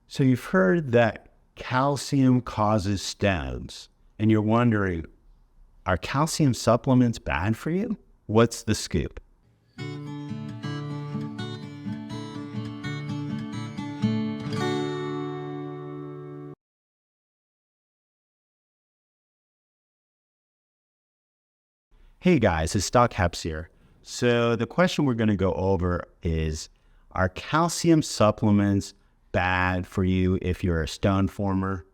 So you've heard that calcium causes stones, and you're wondering, are calcium supplements bad for you? What's the scoop? Hey guys, it's Doc Heps here. So the question we're going to go over is, are calcium supplements bad for you if you're a stone former?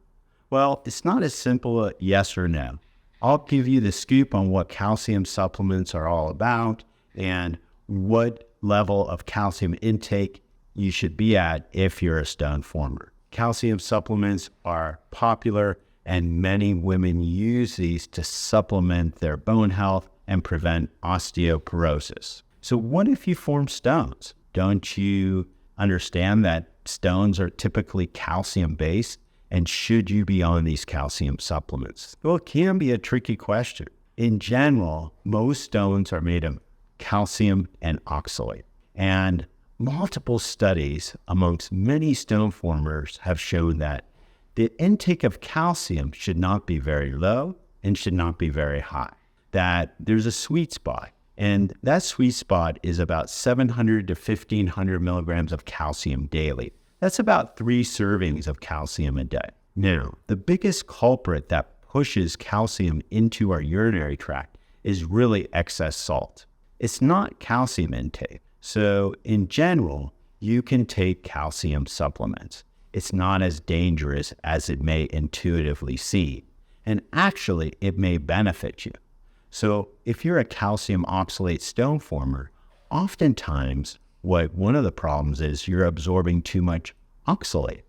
Well, it's not as simple a yes or no. I'll give you the scoop on what calcium supplements are all about and what level of calcium intake you should be at if you're a stone former. Calcium supplements are popular, and many women use these to supplement their bone health and prevent osteoporosis. So what if you form stones? Don't you understand that stones are typically calcium-based? And should you be on these calcium supplements? Well, it can be a tricky question. In general, most stones are made of calcium and oxalate. And multiple studies amongst many stone formers have shown that the intake of calcium should not be very low and should not be very high. That there's a sweet spot. And that sweet spot is about 700 to 1,500 milligrams of calcium daily. That's about 3 servings of calcium a day. Now, the biggest culprit that pushes calcium into our urinary tract is really excess salt. It's not calcium intake. So in general, you can take calcium supplements. It's not as dangerous as it may intuitively seem. And actually, it may benefit you. So if you're a calcium oxalate stone former, oftentimes one of the problems is you're absorbing too much oxalate.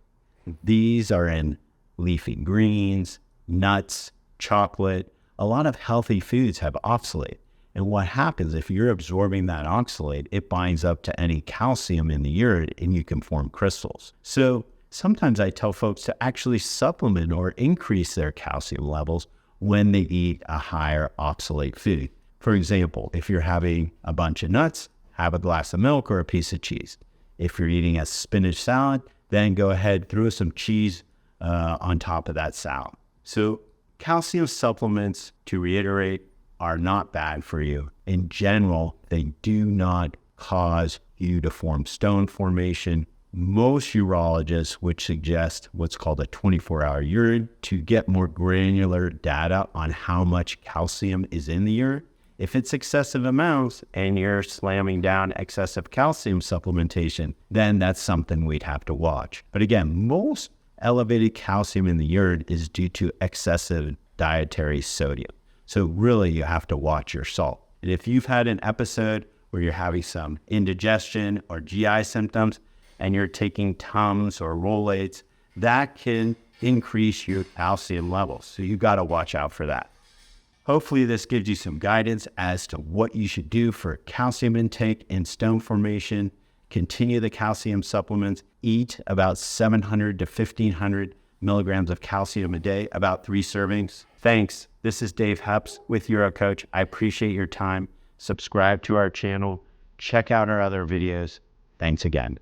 These are in leafy greens, nuts, chocolate. A lot of healthy foods have oxalate. And what happens if you're absorbing that oxalate, it binds up to any calcium in the urine and you can form crystals. So sometimes I tell folks to actually supplement or increase their calcium levels when they eat a higher oxalate food. For example, if you're having a bunch of nuts, have a glass of milk or a piece of cheese. If you're eating a spinach salad, then go ahead, throw some cheese on top of that salad. So calcium supplements, to reiterate, are not bad for you. In general, they do not cause you to form stone formation. Most urologists would suggest what's called a 24-hour urine to get more granular data on how much calcium is in the urine. If it's excessive amounts and you're slamming down excessive calcium supplementation, then that's something we'd have to watch. But again, most elevated calcium in the urine is due to excessive dietary sodium. So really you have to watch your salt. And if you've had an episode where you're having some indigestion or GI symptoms, and you're taking Tums or Rolaids, that can increase your calcium levels. So you got to watch out for that. Hopefully this gives you some guidance as to what you should do for calcium intake and stone formation. Continue the calcium supplements. Eat about 700 to 1,500 milligrams of calcium a day, about 3 servings. Thanks. This is Dave Heps with UroCoach. I appreciate your time. Subscribe to our channel. Check out our other videos. Thanks again.